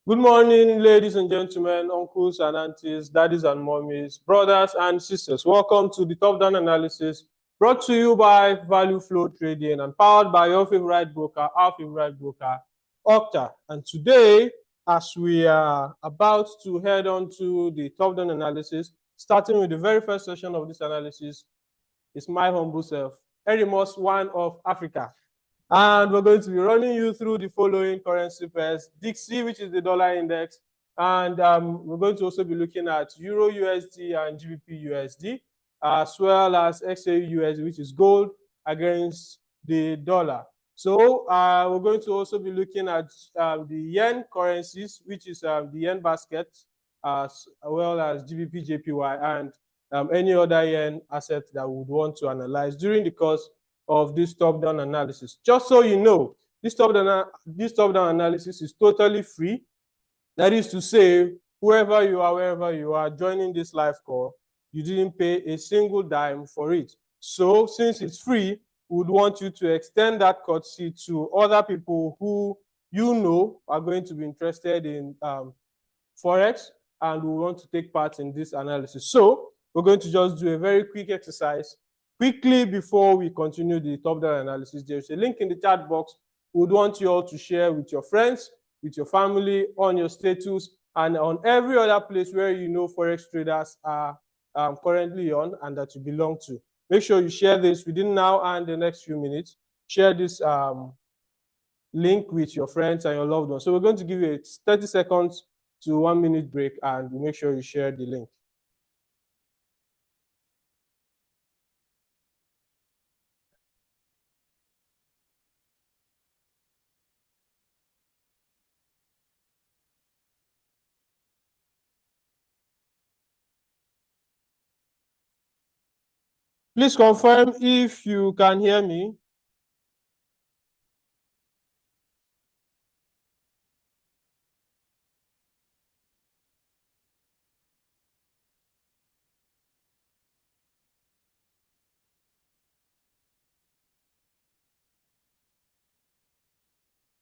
Good morning, ladies and gentlemen, uncles and aunties, daddies and mommies, brothers and sisters. Welcome to the top-down analysis brought to you by Value Flow Trading and powered by your favorite broker, our favorite broker, Okta. And today, as we are about to head on to the top-down analysis, starting with the very first session of this analysis, is my humble self, Erimos, one of Africa. And we're going to be running you through the following currency pairs: Dixie, which is the dollar index, and we're going to also be looking at Euro USD and GBP USD, as well as XAU USD, which is gold against the dollar. So we're going to also be looking at the yen currencies, which is the yen basket, as well as GBP JPY, and any other yen asset that we would want to analyze during the course of this top-down analysis. Just so you know, this top-down analysis is totally free. That is to say, whoever you are, wherever you are joining this live call, you didn't pay a single dime for it. So since it's free, we would want you to extend that courtesy to other people who you know are going to be interested in Forex and will want to take part in this analysis. So we're going to just do a very quick exercise. Quickly, before we continue the top-down analysis, there's a link in the chat box. We would want you all to share with your friends, with your family, on your status, and on every other place where you know Forex traders are currently on and that you belong to. Make sure you share this within now and the next few minutes. Share this link with your friends and your loved ones. So we're going to give you a 30 seconds to 1 minute break, and make sure you share the link. Please confirm if you can hear me.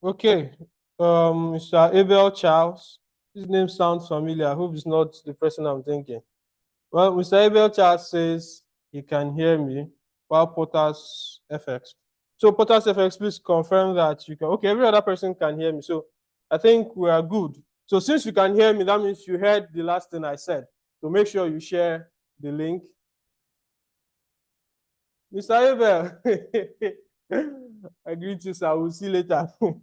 Okay, Mr. Abel Charles. His name sounds familiar. I hope it's not the person I'm thinking. Well, Mr. Abel Chat says he can hear me, while Potters FX. So Potters FX, please confirm that you can. Okay, every other person can hear me. So I think we are good. So since you can hear me, that means you heard the last thing I said. So make sure you share the link. Mr. Abel, I greet you, sir. We'll see you later. All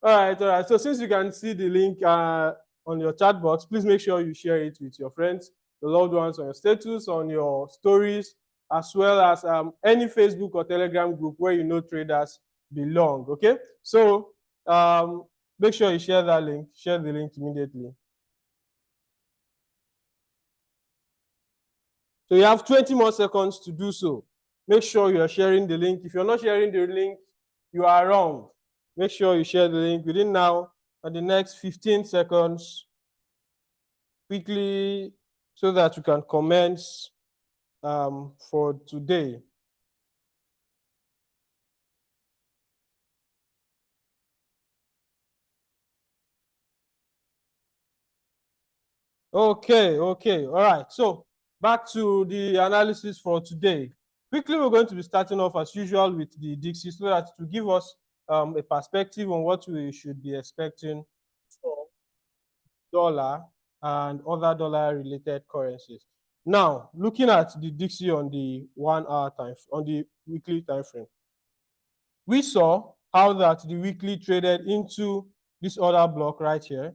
right, all right. So since you can see the link on your chat box, please make sure you share it with your friends, the loved ones, on your status, on your stories, as well as any Facebook or Telegram group where you know traders belong. Okay, so make sure you share that link. Share the link immediately. So you have 20 more seconds to do so. Make sure you're sharing the link. If you're not sharing the link, you are wrong. Make sure you share the link within now and the next 15 seconds quickly so that we can commence for today. Okay, okay, all right. So back to the analysis for today. Quickly, we're going to be starting off as usual with the Dixie so that to give us a perspective on what we should be expecting for dollar and other dollar related currencies. Now, looking at the Dixie on the 1 hour time, on the weekly time frame, we saw how that the weekly traded into this order block right here,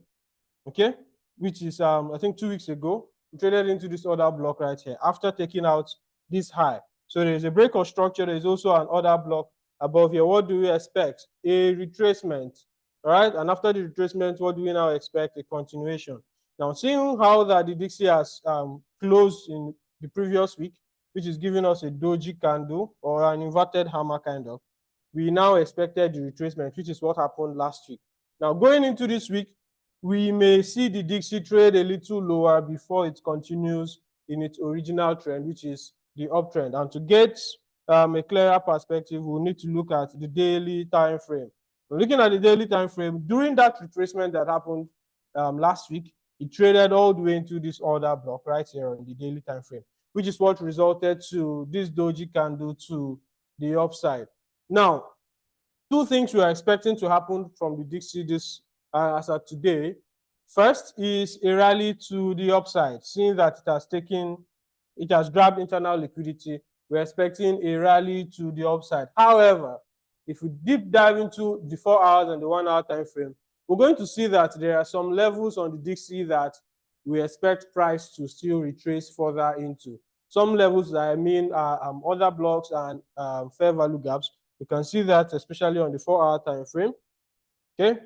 okay, which is I think 2 weeks ago, we traded into this order block right here after taking out this high. So there is a break of structure. There is also an order block above here. What do we expect? A retracement, all right? And after the retracement, what do we now expect? A continuation. Now, seeing how that the Dixie has closed in the previous week, which is giving us a doji candle or an inverted hammer kind of, we now expected the retracement, which is what happened last week. Now, going into this week, we may see the Dixie trade a little lower before it continues in its original trend, which is the uptrend. And to get a clearer perspective, we'll need to look at the daily time frame. Looking at the daily time frame, during that retracement that happened last week, it traded all the way into this order block right here on the daily time frame, which is what resulted to this doji candle to the upside. Now, two things we are expecting to happen from the Dixie this as of today. First is a rally to the upside, seeing that it has grabbed internal liquidity. We're expecting a rally to the upside. However, if we deep dive into the 4 hours and the 1 hour time frame, we're going to see that there are some levels on the Dixie that we expect price to still retrace further into. Some levels that I mean are order blocks and fair value gaps. You can see that especially on the 4 hour time frame. Okay.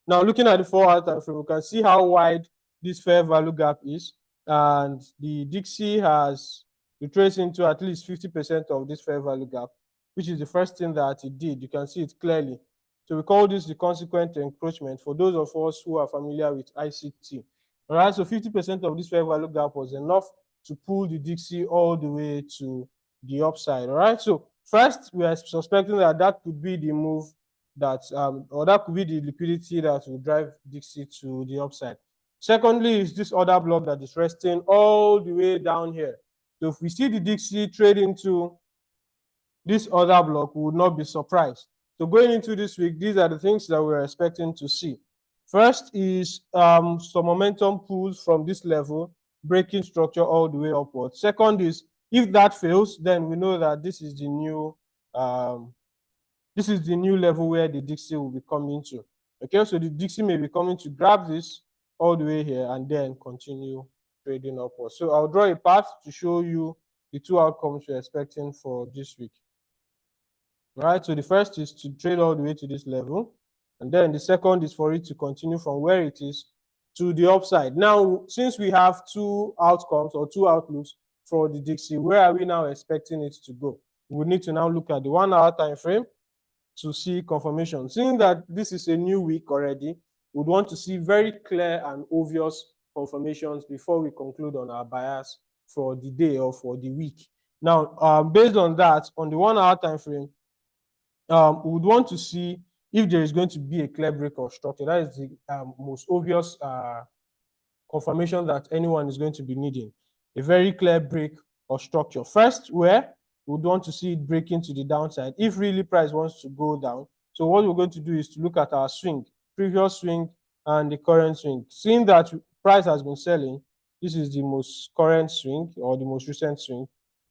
Now looking at the 4 hour time frame, we can see how wide this fair value gap is, and the Dixie has retraced into at least 50% of this fair value gap, which is the first thing that it did. You can see it clearly. So we call this the consequent encroachment for those of us who are familiar with ICT. All right, so 50% of this fair value gap was enough to pull the Dixie all the way to the upside. All right, so first we are suspecting that that could be the move that or that could be the liquidity that will drive Dixie to the upside. Secondly, is this order block that is resting all the way down here. So if we see the Dixie trade into this order block, we would not be surprised. So going into this week, these are the things that we're expecting to see. First is some momentum pulls from this level, breaking structure all the way upward. Second is, if that fails, then we know that this is the new level where the Dixie will be coming to. Okay, so the Dixie may be coming to grab this all the way here and then continue trading upwards. So I'll draw a path to show you the two outcomes we're expecting for this week. All right, so the first is to trade all the way to this level, and then the second is for it to continue from where it is to the upside. Now, since we have two outcomes or two outlooks for the Dixie, where are we now expecting it to go? We need to now look at the 1 hour time frame to see confirmation. Seeing that this is a new week already, we'd want to see very clear and obvious confirmations before we conclude on our bias for the day or for the week. Now, based on that, on the 1 hour time frame, we would want to see if there is going to be a clear break of structure. That is the most obvious confirmation that anyone is going to be needing. A very clear break or structure. First, where we would want to see it breaking to the downside. If really price wants to go down, so what we're going to do is to look at our swing, previous swing and the current swing. Seeing that price has been selling, this is the most current swing or the most recent swing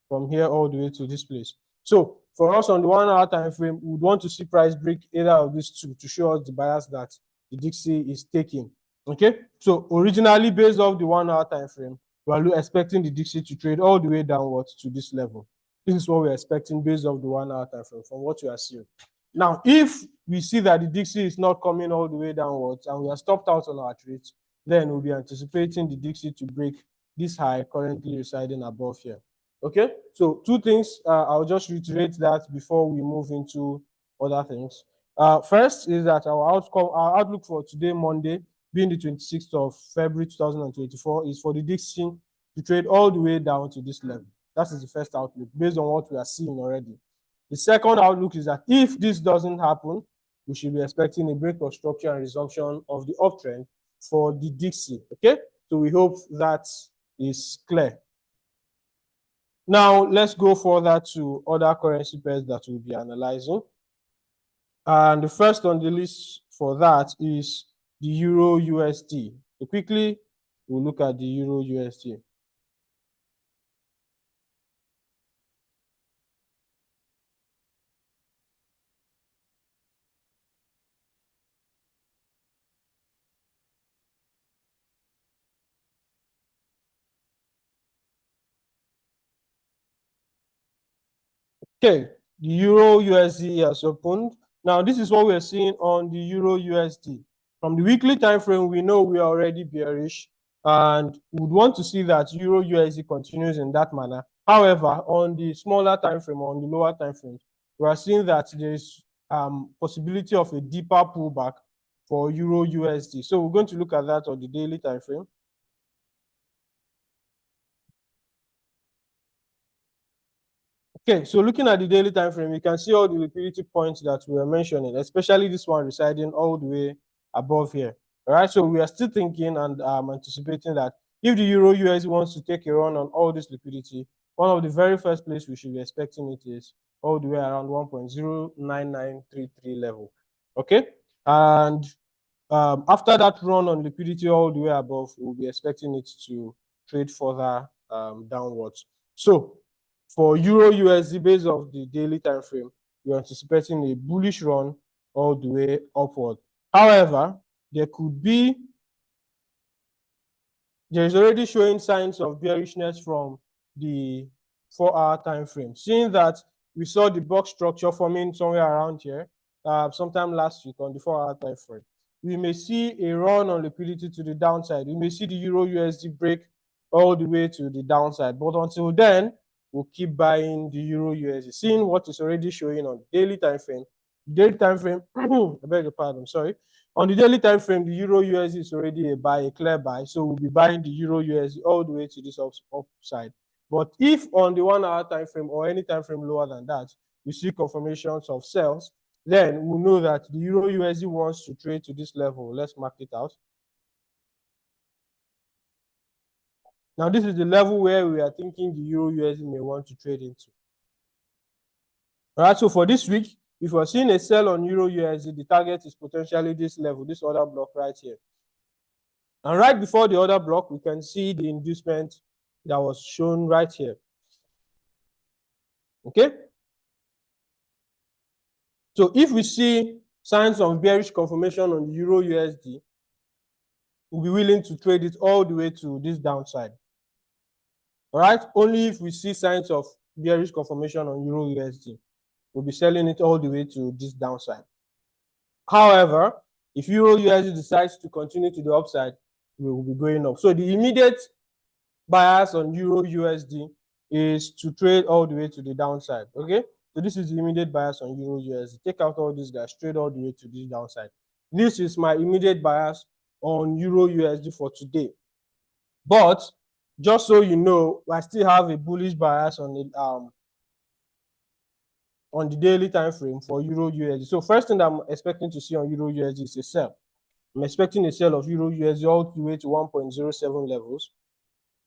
from here all the way to this place. So for us on the 1 hour time frame, we would want to see price break either of these two to show us the bias that the Dixie is taking. Okay, so originally based off the 1 hour time frame, we are expecting the Dixie to trade all the way downwards to this level. This is what we're expecting based off the 1 hour time frame from what you are seeing. Now, if we see that the Dixie is not coming all the way downwards and we are stopped out on our trades, then we'll be anticipating the Dixie to break this high currently residing above here. Okay, so two things. I'll just reiterate that before we move into other things. First is that our outlook for today, Monday, being the 26th of February 2024, is for the Dixie to trade all the way down to this level. That is the first outlook based on what we are seeing already. The second outlook is that if this doesn't happen, we should be expecting a break of structure and resumption of the uptrend for the Dixie. Okay, so we hope that is clear. Now, let's go further to other currency pairs that we'll be analyzing. And the first on the list for that is the Euro USD. So quickly, we'll look at the Euro USD. Okay, the Euro USD has opened. Now, this is what we're seeing on the Euro USD. From the weekly time frame, we know we are already bearish, and we would want to see that Euro USD continues in that manner. However, on the smaller time frame, on the lower time frame, we are seeing that there is possibility of a deeper pullback for Euro USD. So we're going to look at that on the daily time frame. Okay, so looking at the daily time frame, you can see all the liquidity points that we were mentioning, especially this one residing all the way above here. All right, so we are still thinking and anticipating that if the Euro USD wants to take a run on all this liquidity, one of the very first place we should be expecting it is all the way around 1.09933 level. Okay, and after that run on liquidity all the way above, we'll be expecting it to trade further downwards. So for Euro USD, based off the daily time frame, we're anticipating a bullish run all the way upward. However, there is already showing signs of bearishness from the 4-hour time frame. Seeing that we saw the box structure forming somewhere around here, sometime last week on the 4-hour time frame, we may see a run on liquidity to the downside. We may see the Euro USD break all the way to the downside. But until then, we'll keep buying the Euro USD. Seeing what is already showing on the daily time frame, I beg your pardon, sorry. On the daily time frame, the Euro USD is already a clear buy. So we'll be buying the Euro USD all the way to this upside. But if on the 1-hour time frame or any time frame lower than that, we see confirmations of sells, then we'll know that the Euro USD wants to trade to this level. Let's mark it out. Now, this is the level where we are thinking the Euro USD may want to trade into. All right, so for this week, if we're seeing a sell on Euro USD, the target is potentially this level, this other block right here. And right before the other block, we can see the inducement that was shown right here. Okay? So if we see signs of bearish confirmation on the Euro USD, we'll be willing to trade it all the way to this downside. All right? Only if we see signs of bearish confirmation on Euro USD, we'll be selling it all the way to this downside. However, if Euro USD decides to continue to the upside, we will be going up. So the immediate bias on Euro USD is to trade all the way to the downside. Okay, so this is the immediate bias on Euro USD. Take out all these guys, trade all the way to the downside. This is my immediate bias on Euro USD for today. But just so you know, I still have a bullish bias on the daily time frame for Euro USD. So first thing that I'm expecting to see on Euro USD is a sell. I'm expecting a sell of Euro USD all the way to 1.07 levels.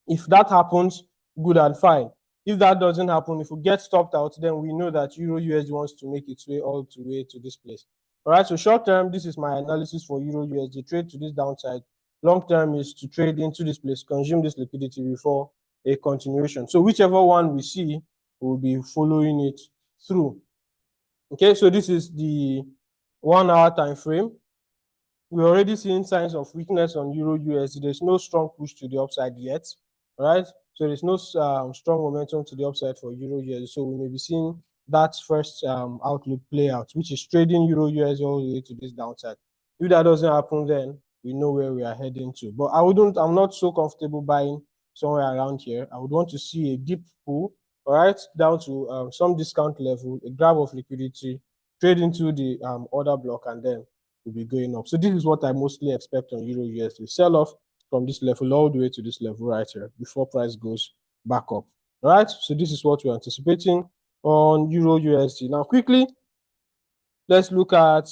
If that happens, good and fine. If that doesn't happen, if we get stopped out, then we know that Euro USD wants to make its way all the way to this place. All right, so short term, this is my analysis for Euro USD. Trade to this downside. Long term is to trade into this place, consume this liquidity before a continuation. So whichever one we see, we'll be following it through. Okay, so this is the 1 hour time frame. We're already seeing signs of weakness on Euro USD. There's no strong push to the upside yet, right? So there's no strong momentum to the upside for Euro USD. So we may be seeing that first outlook play out, which is trading Euro USD all the way to this downside. If that doesn't happen, then we know where we are heading to. But I'm not so comfortable buying somewhere around here. I would want to see a deep pull, all right, down to some discount level, a grab of liquidity, trade into the order block, and then will be going up. So this is what I mostly expect on Euro USD. Sell off from this level all the way to this level right here before price goes back up. All right, so this is what we're anticipating on Euro USD. Now quickly, let's look at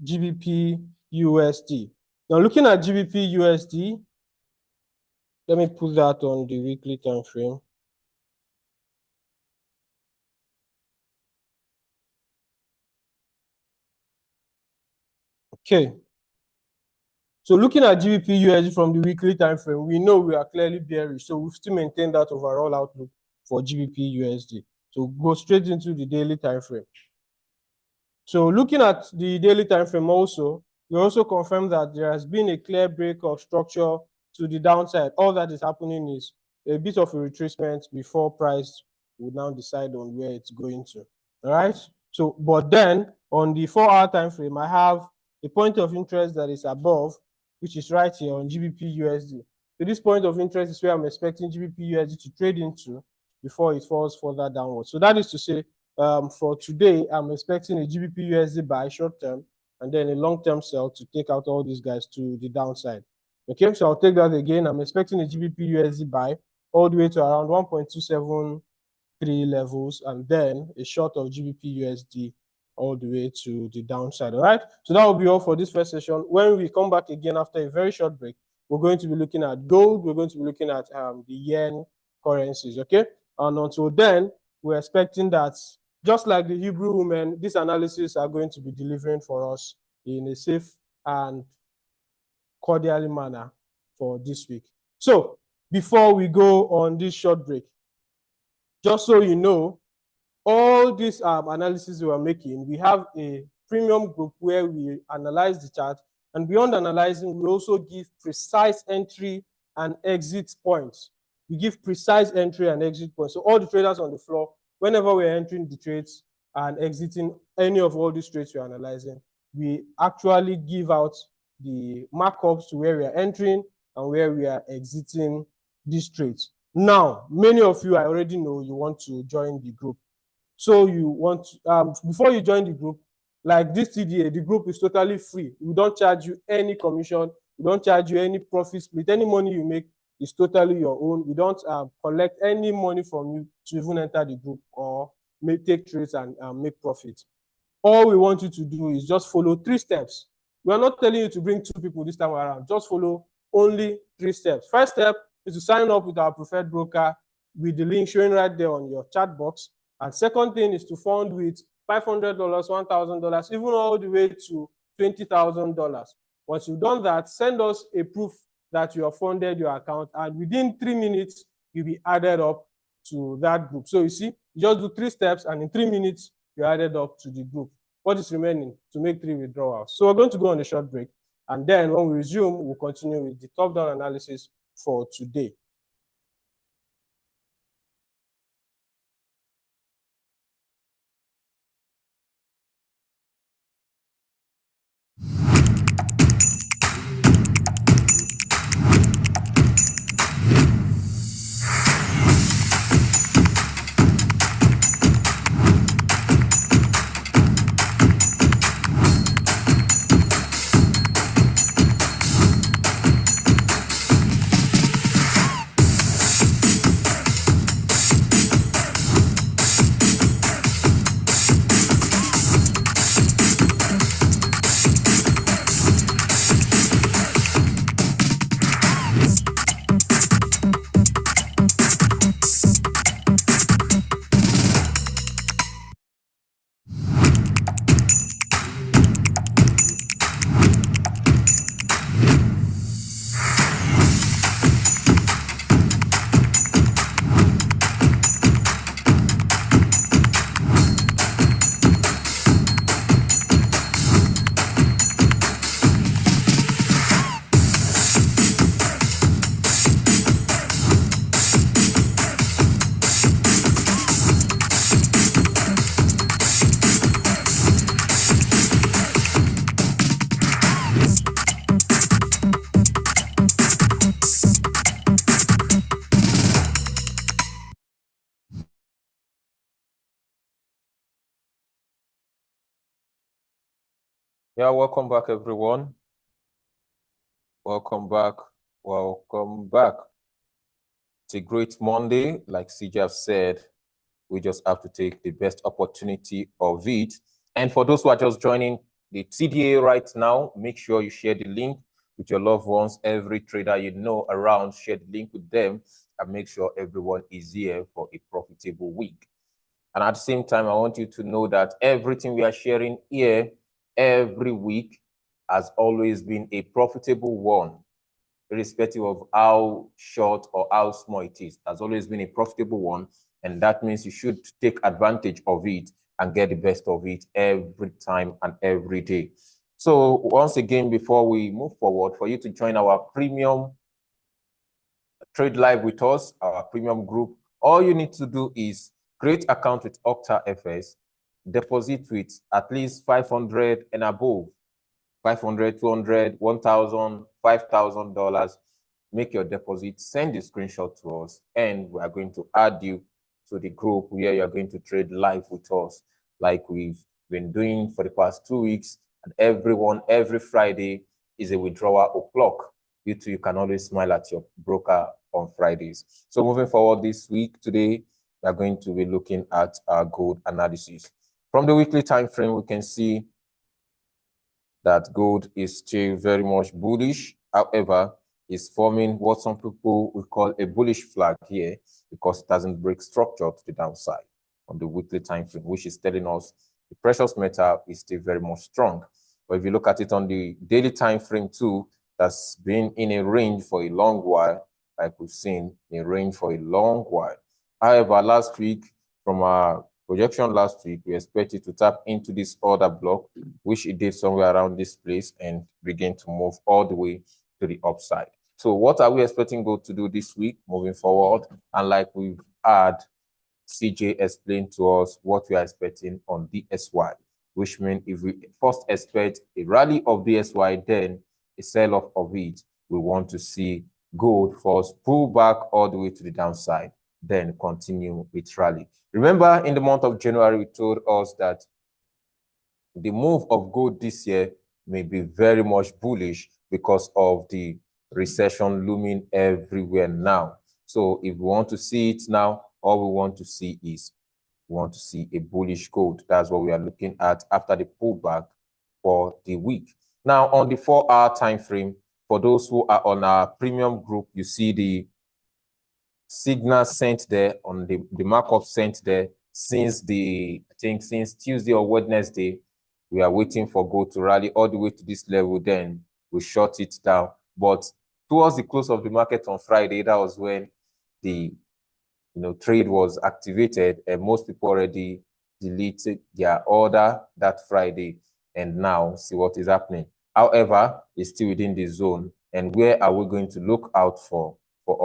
GBP USD. Now looking at GBP USD, let me put that on the weekly time frame. Okay. So looking at GBP USD from the weekly time frame, we know we are clearly bearish. So we still maintain that overall outlook for GBP USD. So go straight into the daily time frame. So looking at the daily time frame also, we also confirm that there has been a clear break of structure to the downside. All that is happening is a bit of a retracement before price will now decide on where it's going to. All right. So, but then on the 4 hour time frame, I have a point of interest that is above, which is right here on GBP USD. So this point of interest is where I'm expecting GBP USD to trade into before it falls further downwards. So that is to say, for today, I'm expecting a GBP USD buy short term and then a long term sell to take out all these guys to the downside. Okay, so I'll take that again. I'm expecting a GBP USD buy all the way to around 1.273 levels and then a short of GBP USD all the way to the downside. All right, so that will be all for this first session. When we come back again after a very short break, we're going to be looking at gold, we're going to be looking at the yen currencies. Okay, and until then, we're expecting that just like the Hebrew women, these analyses are going to be delivering for us in a safe and cordial manner for this week. So before we go on this short break, just so you know, all these analysis we are making, we have a premium group where we analyze the chart, and beyond analyzing, we also give precise entry and exit points. We give precise entry and exit points. So all the traders on the floor, whenever we're entering the trades and exiting any of all these trades we're analyzing, we actually give out the markups to where we are entering and where we are exiting these trades. Now, many of you, I already know you want to join the group. So you want before you join the group, like this TDA, the group is totally free. We don't charge you any commission. We don't charge you any profit split. Any money you make is totally your own. We don't collect any money from you to even enter the group or take trades and make profit. All we want you to do is just follow 3 steps. We are not telling you to bring 2 people this time around. Just follow only 3 steps. First step is to sign up with our preferred broker with the link showing right there on your chat box. And second thing is to fund with $500, $1,000, even all the way to $20,000. Once you've done that, send us a proof that you have funded your account, and within 3 minutes, you'll be added up to that group. So you see, you just do 3 steps, and in 3 minutes, you're added up to the group. What is remaining? To make 3 withdrawals. So we're going to go on a short break, and then when we resume, we'll continue with the top-down analysis for today. Yeah, welcome back, everyone. Welcome back. Welcome back. It's a great Monday. Like CJ said, we just have to take the best opportunity of it. And for those who are just joining the TDA right now, make sure you share the link with your loved ones. Every trader you know around, share the link with them and make sure everyone is here for a profitable week. And at the same time, I want you to know that everything we are sharing here every week has always been a profitable one, irrespective of how short or how small it is. Has always been a profitable one. And that means you should take advantage of it and get the best of it every time and every day. So once again, before we move forward, for you to join our premium Trade Live with us, our premium group, all you need to do is create account with Octa FS, deposit with at least 500 and above, 500, 200, 1,000, $5,000. Make your deposit, send the screenshot to us, and we are going to add you to the group where you're going to trade live with us, like we've been doing for the past 2 weeks. And every Friday is a withdrawal o'clock. You too, you can always smile at your broker on Fridays. So moving forward this week, today, we are going to be looking at our gold analysis. From the weekly time frame, we can see that gold is still very much bullish. However, it's forming what some people will call a bullish flag here because it doesn't break structure to the downside on the weekly time frame, which is telling us the precious metal is still very much strong. But if you look at it on the daily time frame too, that's been in a range for a long while, like we've seen in a range for a long while. However, last week, from our projection last week, we expected to tap into this order block, which it did somewhere around this place and begin to move all the way to the upside. So what are we expecting gold to do this week moving forward? And like we've had CJ explain to us what we are expecting on DSY, which means if we first expect a rally of DSY, then a sell-off of it, we want to see gold first pull back all the way to the downside, then continue with rally. Remember, in the month of January, we told us that the move of gold this year may be very much bullish because of the recession looming everywhere now. So if we want to see it now, all we want to see is a bullish gold. That's what we are looking at after the pullback for the week. Now, on the 4-hour time frame, for those who are on our premium group, you see the signal sent there on the markup sent there since since Tuesday or Wednesday. We are waiting for gold to rally all the way to this level, then we shut it down. But towards the close of the market on Friday, that was when the trade was activated, and most people already deleted their order that Friday, and now see what is happening. However, it's still within the zone. And where are we going to look out for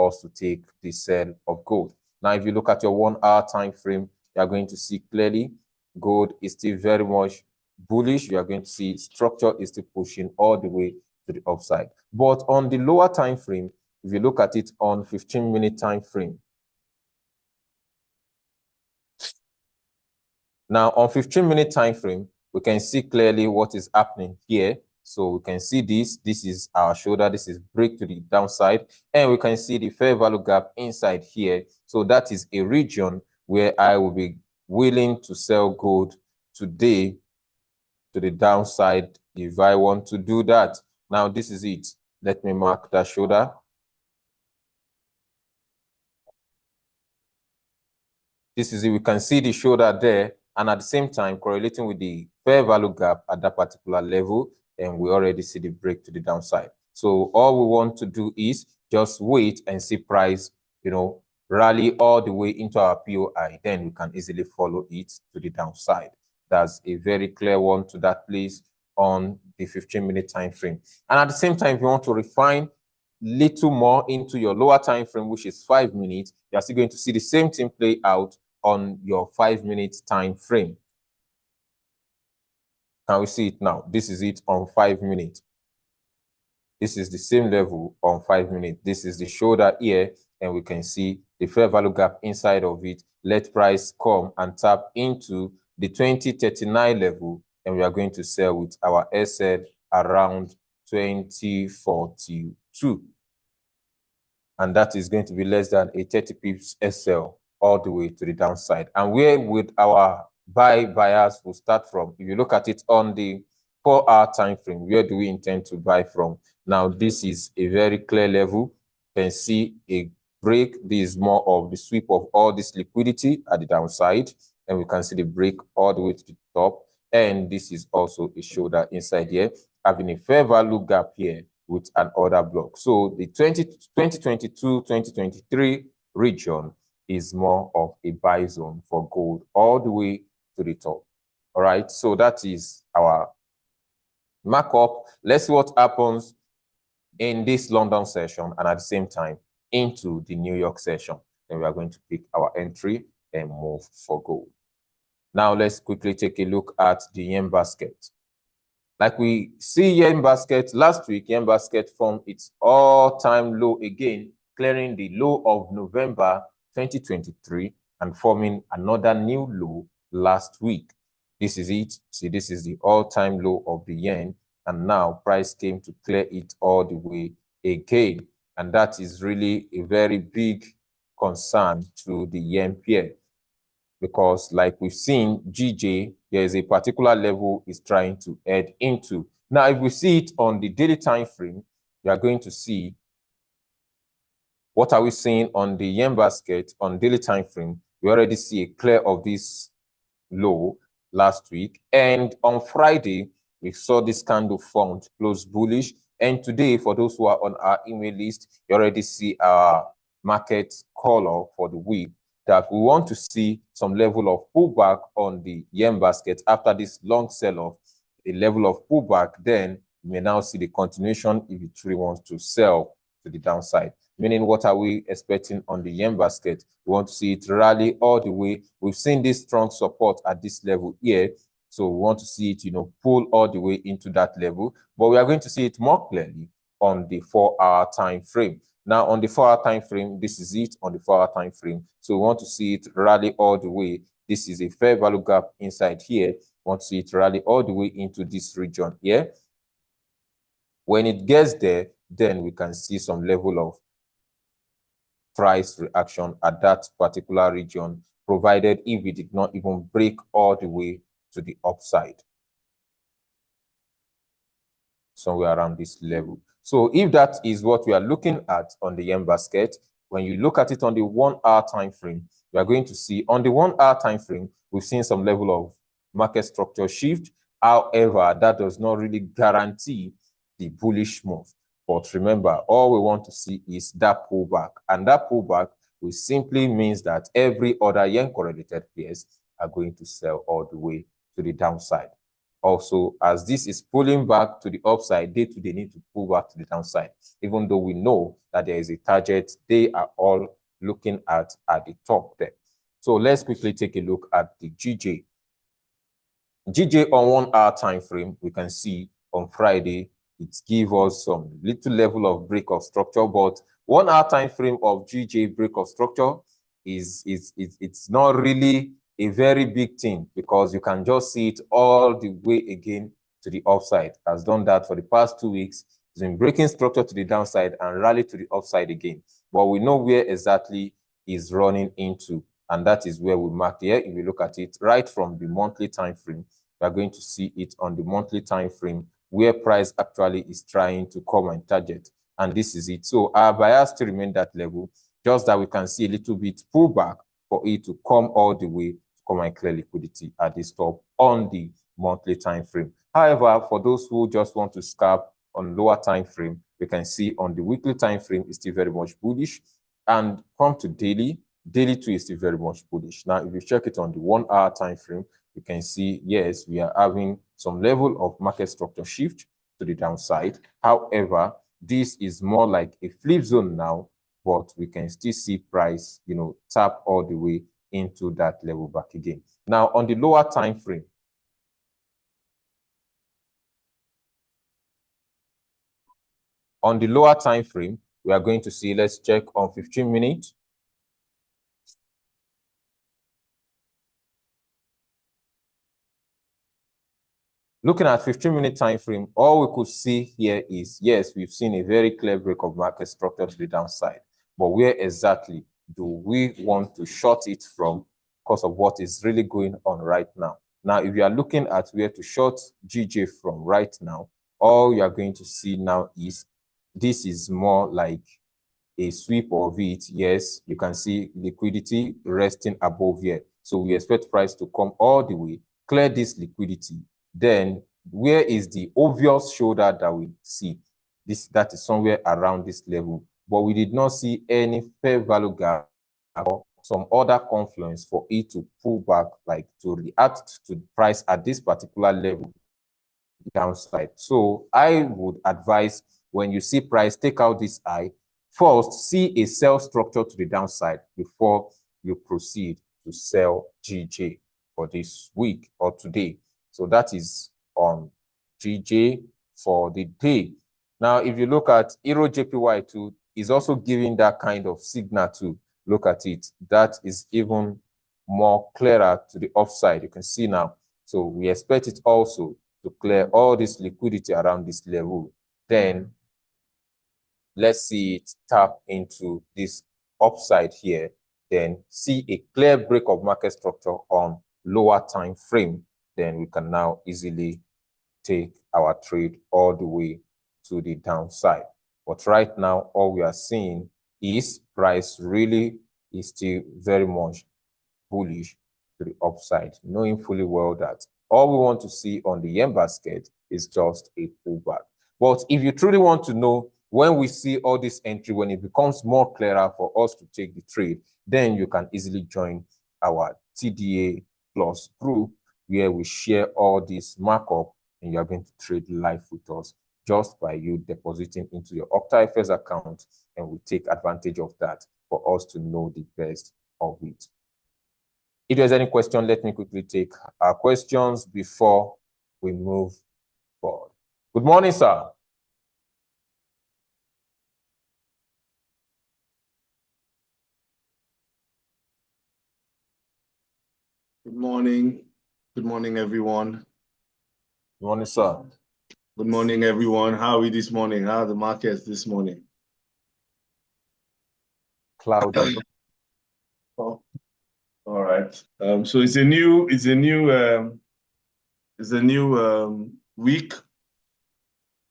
us to take the sell of gold? Now, if you look at your 1-hour time frame, you are going to see clearly gold is still very much bullish. You are going to see structure is still pushing all the way to the upside. But on the lower time frame, if you look at it on 15-minute time frame, now on 15-minute time frame, we can see clearly what is happening here. So we can see this is our shoulder, this is break to the downside, and we can see the fair value gap inside here. So that is a region where I will be willing to sell gold today to the downside if I want to do that. Now this is it. Let me mark that shoulder. This is it. We can see the shoulder there, and at the same time correlating with the fair value gap at that particular level, and we already see the break to the downside. So all we want to do is just wait and see price, rally all the way into our POI. Then we can easily follow it to the downside. That's a very clear one to that place on the 15-minute time frame. And at the same time, if you want to refine little more into your lower time frame, which is 5 minutes, you're still going to see the same thing play out on your 5-minute time frame. Can we see it now? This is it on 5 minutes. This is the same level on 5 minutes. This is the shoulder here, and we can see the fair value gap inside of it. Let price come and tap into the 2039 level and we are going to sell with our SL around 2042. And that is going to be less than a 30 pips SL all the way to the downside. And where would our buyers will start from? If you look at it on the 4-hour time frame, where do we intend to buy from? Now, this is a very clear level. You can see a break. This is more of the sweep of all this liquidity at the downside. And we can see the break all the way to the top. And this is also a shoulder inside here, having a fair value gap here with an order block. So the 2022-2023 region is more of a buy zone for gold all the way to the top. All right, so that is our markup. Let's see what happens in this London session and at the same time into the New York session. Then we are going to pick our entry and move for gold. Now let's quickly take a look at the yen basket. Like we see yen basket last week, yen basket formed its all-time low again, clearing the low of November 2023 and forming another new low last week. This is it. See, this is the all-time low of the yen, and now price came to clear it all the way again. And that is really a very big concern to the yen pair, because like we've seen, GJ, there is a particular level it's trying to head into. Now, if we see it on the daily time frame, we are going to see what are we seeing on the yen basket on daily time frame. We already see a clear of this low last week, and on Friday we saw this candle formed, close bullish, and today, for those who are on our email list, you already see our market color for the week, that we want to see some level of pullback on the yen basket after this long sell-off, a level of pullback. Then you may now see the continuation if it truly wants to sell to the downside. Meaning, what are we expecting on the yen basket? We want to see it rally all the way. We've seen this strong support at this level here, so we want to see it, pull all the way into that level. But we are going to see it more clearly on the 4-hour time frame. Now, on the 4-hour time frame, this is it on the 4-hour time frame. So we want to see it rally all the way. This is a fair value gap inside here. We want to see it rally all the way into this region here. When it gets there, then we can see some level of price reaction at that particular region, provided if it did not even break all the way to the upside, somewhere around this level. So if that is what we are looking at on the yen basket, when you look at it on the 1-hour time frame, we are going to see on the 1-hour time frame, we've seen some level of market structure shift. However, that does not really guarantee the bullish move. But remember, all we want to see is that pullback. And that pullback will simply means that every other yen correlated pairs are going to sell all the way to the downside. Also, as this is pulling back to the upside, they need to pull back to the downside. Even though we know that there is a target, they are all looking at the top there. So let's quickly take a look at the GJ. GJ on 1-hour time frame, we can see on Friday, it gives us some little level of break of structure, but 1-hour time frame of GJ break of structure it's not really a very big thing, because you can just see it all the way again to the upside. Has done that for the past 2 weeks. It's been breaking structure to the downside and rally to the upside again. But we know where exactly is running into, and that is where we marked here. If you look at it right from the monthly time frame, we are going to see it on the monthly time frame where price actually is trying to come and target, and this is it. So our buyers still remain that level, just that we can see a little bit pullback for it to come all the way to come and clear liquidity at this top on the monthly time frame. However, for those who just want to scalp on lower time frame, we can see on the weekly time frame is still very much bullish, and come to daily too is still very much bullish. Now, if you check it on the 1-hour time frame, you can see, yes, we are having some level of market structure shift to the downside. However, this is more like a flip zone now, but we can still see price, tap all the way into that level back again. Now, on the lower time frame, we are going to see, let's check on 15 minutes. Looking at 15-minute time frame, all we could see here is, yes, we've seen a very clear break of market structure to the downside. But where exactly do we want to short it from because of what is really going on right now? Now, if you are looking at where to short GJ from right now, all you are going to see now is this is more like a sweep of it. Yes, you can see liquidity resting above here. So we expect price to come all the way, clear this liquidity. Then where is the obvious shoulder that we see? That is somewhere around this level. But we did not see any fair value gap or some other confluence for it to pull back, like to react to the price at this particular level downside. So I would advise when you see price, take out this eye. First, see a sell structure to the downside before you proceed to sell GJ for this week or today. So that is on GJ for the day. Now, if you look at Euro JPY2, is also giving that kind of signal to look at it. That is even more clearer to the upside. You can see now. So we expect it also to clear all this liquidity around this level. Then let's see it tap into this upside here, then see a clear break of market structure on lower time frame. Then we can now easily take our trade all the way to the downside. But right now, all we are seeing is price really is still very much bullish to the upside, knowing fully well that all we want to see on the yen basket is just a pullback. But if you truly want to know when we see all this entry, when it becomes more clearer for us to take the trade, then you can easily join our TDA Plus group where we share all this markup and you are going to trade live with us just by you depositing into your OctaFS account, and we take advantage of that for us to know the best of it. If there's any question, let me quickly take our questions before we move forward. Good morning, sir. Good morning. Good morning, everyone. Good morning, sir. Good morning, everyone. How are we this morning? How are the markets this morning? Cloudy. Oh, all right. So it's a new week.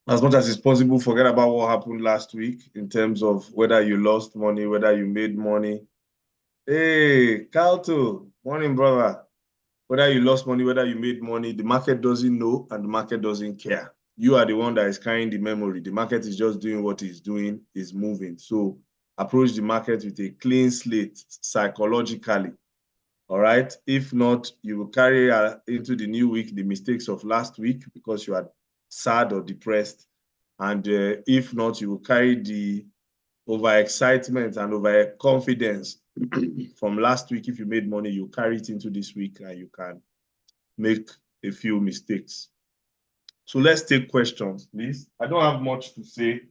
As much as it's possible, forget about what happened last week in terms of whether you lost money, whether you made money. Hey, Kalto, morning, brother. Whether you lost money, whether you made money, the market doesn't know and the market doesn't care. You are the one that is carrying the memory. The market is just doing what it's doing, is moving. So approach the market with a clean slate psychologically. All right. If not, you will carry into the new week the mistakes of last week because you are sad or depressed. And if not, you will carry the overexcitement and overconfidence from last week. If you made money, you carry it into this week and you can make a few mistakes. So let's take questions, please. I don't have much to say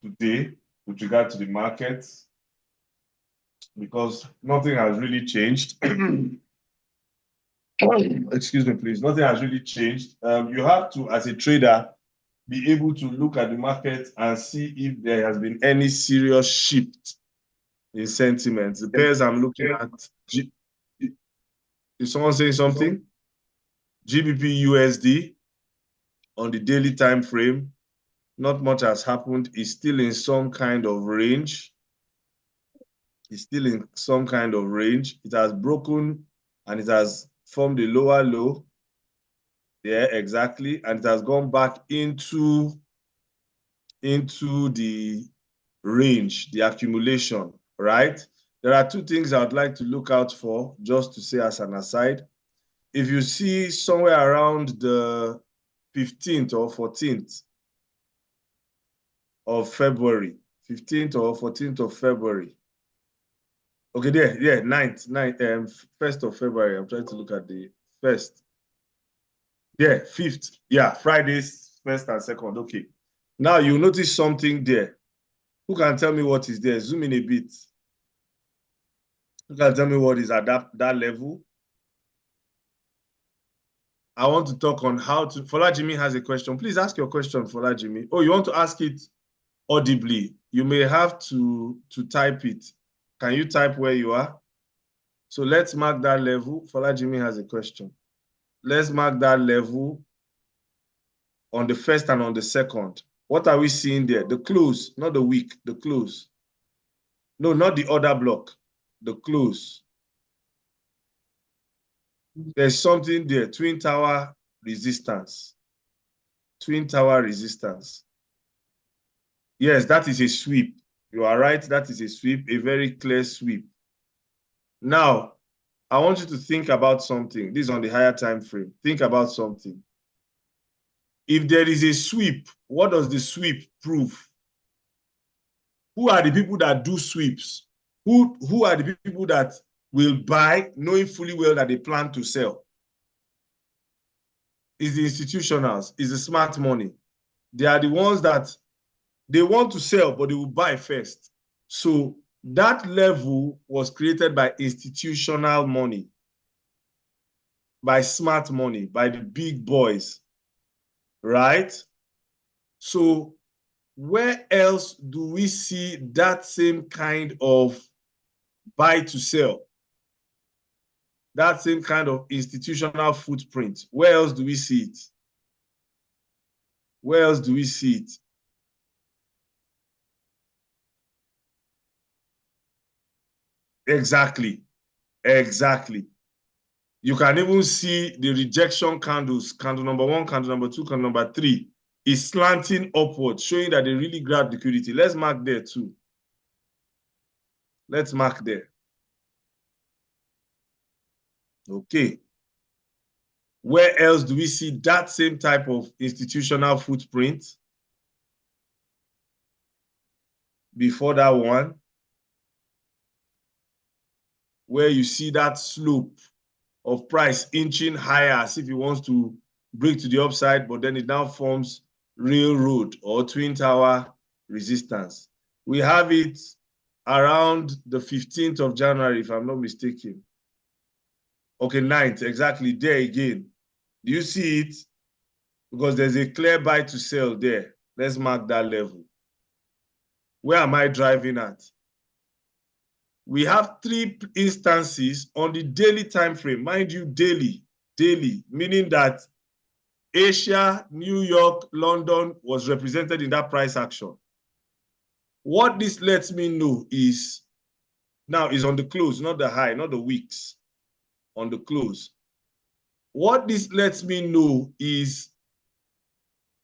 today with regard to the markets because nothing has really changed. Excuse me, please. Nothing has really changed. You have to, as a trader, be able to look at the market and see if there has been any serious shift in sentiment. The pairs I'm looking at, is someone saying something? GBP USD on the daily time frame, not much has happened. It's still in some kind of range. It's still in some kind of range. It has broken and it has formed a lower low. Yeah, exactly. And it has gone back into the range, the accumulation, right? There are two things I would like to look out for, just to say as an aside. If you see somewhere around the 15th or 14th of February, 15th or 14th of February. Okay, there, yeah, 1st of February. I'm trying to look at the 1st. Yeah, 5th. Yeah, Fridays, 1st and 2nd. Okay. Now you notice something there. Who can tell me what is there? Zoom in a bit. Who can tell me what is at that level? I want to talk on how to. Jimmy has a question. Please ask your question, Jimmy. Oh, you want to ask it audibly? You may have to type it. Can you type where you are? So let's mark that level. Jimmy has a question. Let's mark that level on the first and on the second. What are we seeing there? The close, not the wick, the close. No, not the other block, the close. There's something there, twin tower resistance. Twin tower resistance. Yes, that is a sweep. You are right, that is a sweep, a very clear sweep. Now, I want you to think about something. This is on the higher time frame. Think about something. If there is a sweep, what does the sweep prove? Who are the people that do sweeps? Who are the people that will buy knowing fully well that they plan to sell? It's the institutionals, it's the smart money. They are the ones that they want to sell, but they will buy first. So that level was created by institutional money, by smart money, by the big boys, right? So where else do we see that same kind of buy to sell? That same kind of institutional footprint. Where else do we see it? Where else do we see it? Exactly. Exactly. You can even see the rejection candles, candle number 1, candle number 2, candle number 3, is slanting upward, showing that they really grab liquidity. Let's mark there too. Let's mark there. Okay. Where else do we see that same type of institutional footprint? Before that one, where you see that slope of price inching higher as if it wants to break to the upside, but then it now forms railroad or twin tower resistance. We have it around the 15th of January, if I'm not mistaken. Okay, 9th, exactly, there again. Do you see it? Because there's a clear buy to sell there. Let's mark that level. Where am I driving at? We have 3 instances on the daily time frame. Mind you, daily, meaning that Asia, New York, London was represented in that price action. What this lets me know is, now is on the close, not the high, not the wicks, on the close. What this lets me know is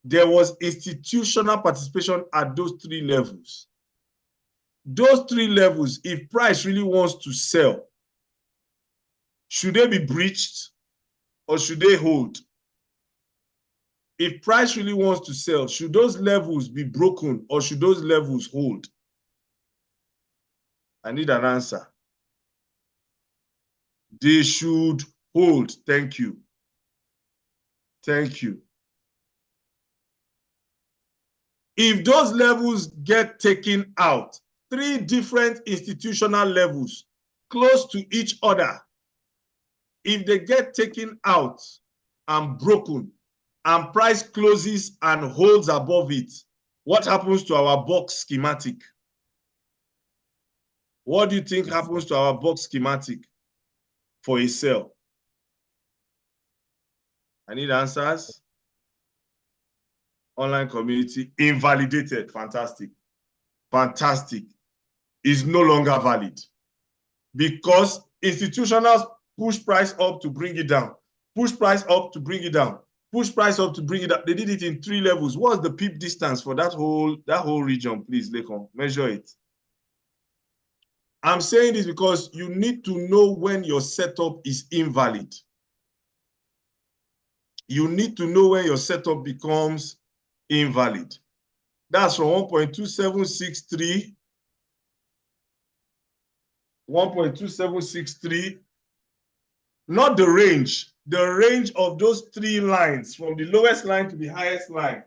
there was institutional participation at those 3 levels. Those 3 levels, if price really wants to sell, should they be breached or should they hold? If price really wants to sell, should those levels be broken or should those levels hold? I need an answer. They should hold. Thank you. Thank you. If those levels get taken out, 3 different institutional levels close to each other, if they get taken out and broken and price closes and holds above it, what happens to our box schematic? What do you think happens to our box schematic for a sell? I need answers. Online community, invalidated. Fantastic. Fantastic. Is no longer valid because institutionals push price up to bring it down, push price up to bring it down, push price up to bring it up. They did it in 3 levels. What's the peep distance for that whole region, please, Lekon? Measure it. I'm saying this because you need to know when your setup is invalid. You need to know when your setup becomes invalid. That's from 1.2763, 1.2763, not the range of those 3 lines, from the lowest line to the highest line.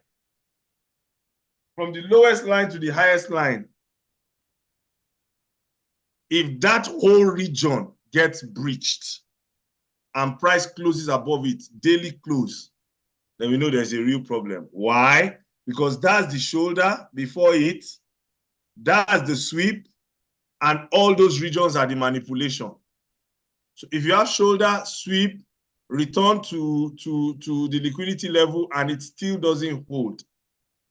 From the lowest line to the highest line. If that whole region gets breached, and price closes above it, daily close, then we know there's a real problem. Why? Because that's the shoulder before it, that's the sweep, and all those regions are the manipulation. So if you have shoulder, sweep, return to the liquidity level, and it still doesn't hold,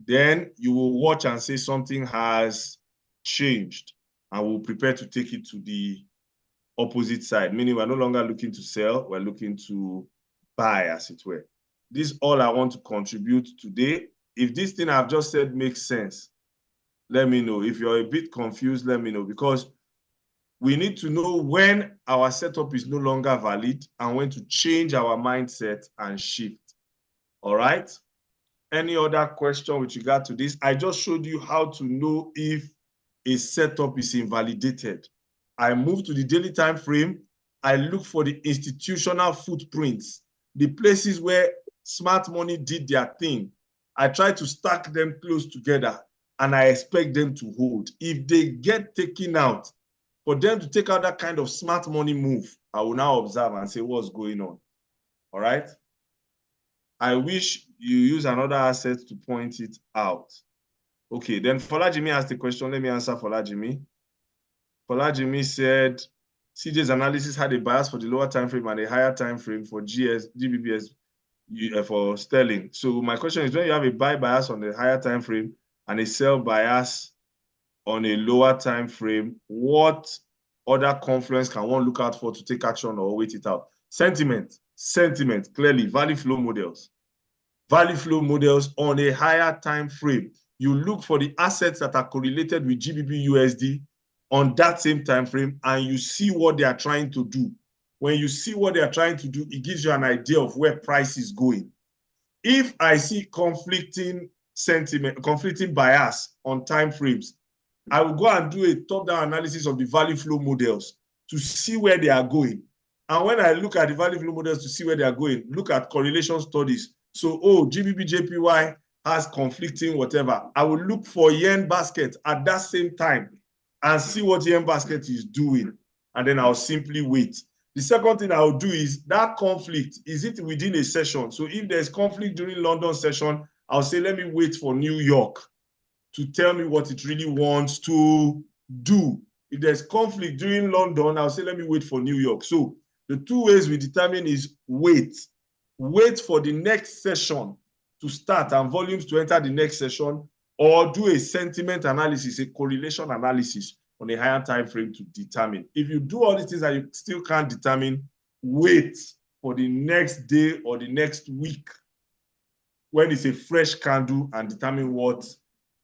then you will watch and say something has changed, and we'll prepare to take it to the opposite side, meaning we're no longer looking to sell, we're looking to buy, as it were. This is all I want to contribute today. If this thing I've just said makes sense, let me know. If you're a bit confused, let me know, because we need to know when our setup is no longer valid and when to change our mindset and shift. All right? Any other question with regard to this? I just showed you how to know if a setup is invalidated. I move to the daily time frame. I look for the institutional footprints, the places where smart money did their thing. I try to stack them close together, and I expect them to hold. If they get taken out, for them to take out that kind of smart money move, I will now observe and say, what's going on? All right? I wish you use another asset to point it out. Okay, then Folajimi asked the question. Let me answer Folajimi. Folajimi said, CJ's analysis had a bias for the lower time frame and a higher time frame for GBPS for sterling. So my question is, when you have a buy bias on the higher time frame and a sell bias on a lower time frame, what other confluence can one look out for to take action or wait it out? Sentiment, clearly, value flow models. Value flow models on a higher time frame. You look for the assets that are correlated with GBP USD on that same time frame, and you see what they are trying to do. When you see what they are trying to do, it gives you an idea of where price is going. If I see conflicting sentiment, conflicting bias on time frames, I will go and do a top-down analysis of the value flow models to see where they are going. And when I look at the value flow models to see where they are going, look at correlation studies. So, GBP JPY has conflicting whatever. I will look for yen basket at that same time and see what yen basket is doing. And then I'll simply wait. The second thing I'll do is that conflict, is it within a session? So if there's conflict during London session, I'll say, let me wait for New York to tell me what it really wants to do. If there's conflict during London, I'll say, let me wait for New York. So the two ways we determine is wait. Wait for the next session to start and volumes to enter the next session, or do a sentiment analysis, a correlation analysis on a higher time frame to determine. If you do all these things and you still can't determine, wait for the next day or the next week when it's a fresh candle and determine what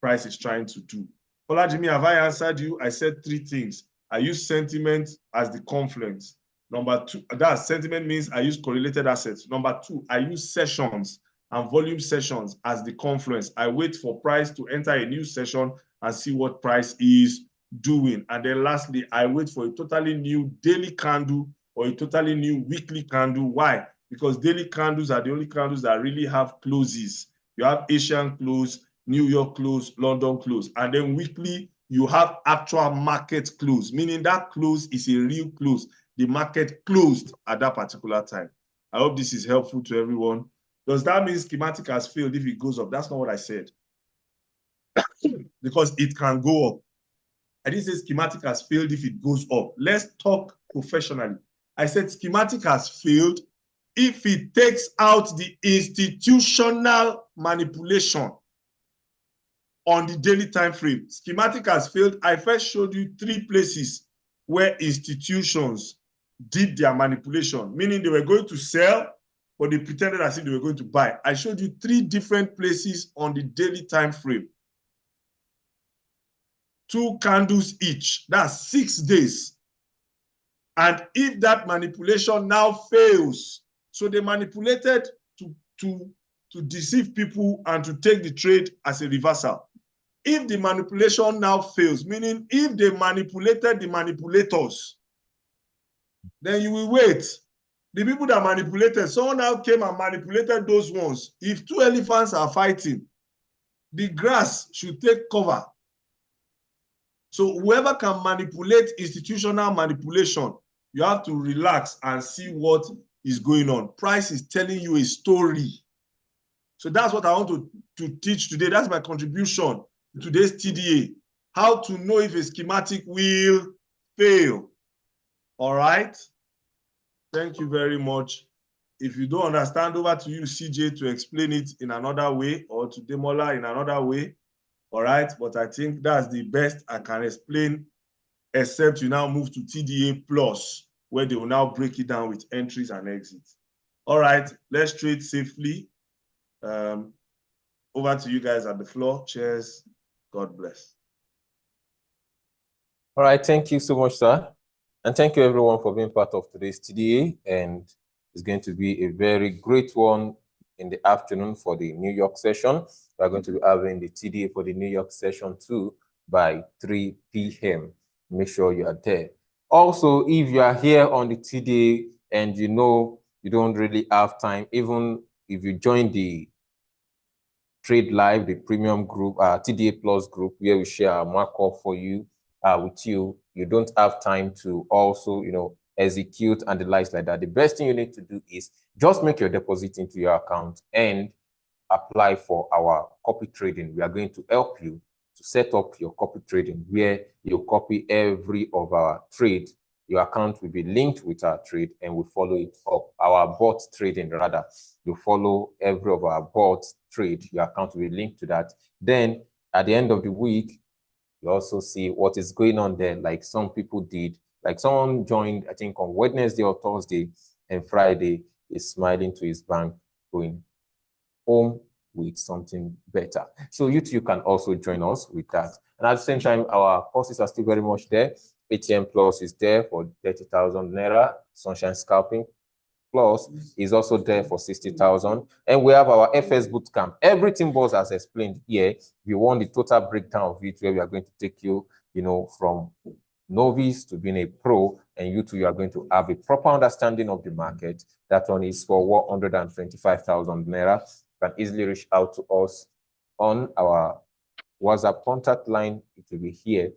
price is trying to do. Olajimi, have I answered you? I said three things. I use sentiment as the confluence. Number two, that sentiment means I use correlated assets. Number two, I use sessions and volume sessions as the confluence. I wait for price to enter a new session and see what price is doing. And then lastly, I wait for a totally new daily candle or a totally new weekly candle. Why? Because daily candles are the only candles that really have closes. You have Asian close, New York close, London close. And then weekly, you have actual market close, meaning that close is a real close. The market closed at that particular time. I hope this is helpful to everyone. Does that mean schematic has failed if it goes up? That's not what I said. Because it can go up. I didn't say schematic has failed if it goes up. Let's talk professionally. I said schematic has failed if it takes out the institutional manipulation on the daily time frame. Schematic has failed. I first showed you three places where institutions did their manipulation, meaning they were going to sell, but they pretended as if they were going to buy. I showed you three different places on the daily time frame. 2 candles each. That's 6 days. And if that manipulation now fails, so they manipulated to deceive people and to take the trade as a reversal. If the manipulation now fails, meaning if they manipulated the manipulators, then you will wait. The people that manipulated, someone now came and manipulated those ones. If 2 elephants are fighting, the grass should take cover. So whoever can manipulate institutional manipulation, you have to relax and see what is going on. Price is telling you a story. So that's what I want to teach today. That's my contribution to today's TDA. How to know if a schematic will fail. All right? Thank you very much. If you don't understand, over to you, CJ, to explain it in another way, or to Demola in another way. All right? But I think that's the best I can explain, except you now move to TDA Plus, where they will now break it down with entries and exits. All right, let's trade safely. Over to you guys at the floor. Cheers. God bless. All right, thank you so much, sir. And thank you everyone for being part of today's TDA. And it's going to be a very great one in the afternoon for the New York session. We're going to be having the TDA for the New York session too by 3 p.m. Make sure you are there. Also, if you are here on the TDA and you know you don't really have time, even if you join the Trade Live, the premium group, TDA Plus group, where we share our markup for you, with you, you don't have time to also, execute and the likes like that. The best thing you need to do is just make your deposit into your account and apply for our copy trading. We are going to help you to set up your copy trading where you copy every of our trade. Your account will be linked with our trade and we follow it up. Our bot trading, rather, you follow every of our bot trade. Your account will be linked to that. Then at the end of the week, you also see what is going on there, like some people did. Like someone joined, I think, on Wednesday or Thursday, and Friday is smiling to his bank, going home with something better. So you too can also join us with that. And at the same time, our courses are still very much there. ATM Plus is there for 30,000 Naira. Sunshine Scalping Plus is also there for 60,000. And we have our FS Bootcamp. Everything Boss has explained here. We want the total breakdown of it, where we are going to take you, from novice to being a pro, and you too, you are going to have a proper understanding of the market. That one is for 125,000 Naira. You can easily reach out to us on our WhatsApp contact line. It will be here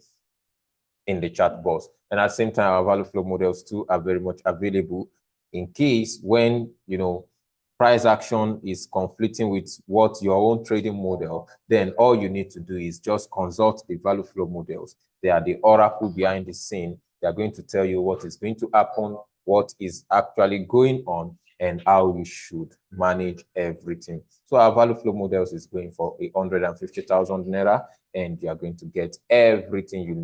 in the chat box. And at the same time, our value flow models too are very much available in case when, price action is conflicting with what your own trading model, then all you need to do is just consult the value flow models. They are the oracle behind the scene. They are going to tell you what is going to happen, what is actually going on, and how you should manage everything. So our value flow models is going for 150,000 Naira, and you are going to get everything you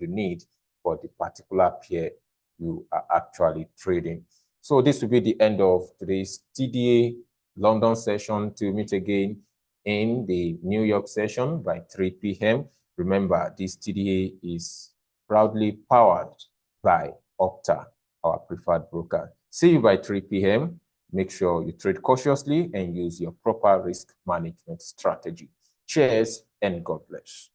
need for the particular pair you are actually trading. So this will be the end of today's TDA London session. To meet again in the New York session by 3 p.m. Remember, this TDA is proudly powered by Opta, our preferred broker. See you by 3 p.m. Make sure you trade cautiously and use your proper risk management strategy. Cheers and God bless.